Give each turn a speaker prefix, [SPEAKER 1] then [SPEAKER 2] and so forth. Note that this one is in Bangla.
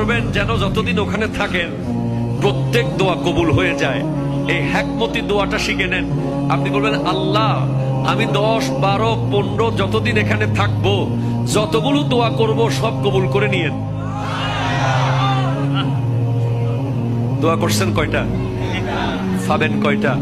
[SPEAKER 1] করবেন যেন যতদিন ওখানে থাকেন প্রত্যেক দোয়া কবুল হয়ে যায়। এই হ্যাকমতি দোয়াটা শিখে নেন। আপনি বলবেন, আল্লাহ আমি 10, 12, 15 যতদিন এখানে থাকবো যতগুলো দোয়া করব সব কবুল করে নিয়েন। দোয়া করছেন কয়টা? পাবেন কয়টা?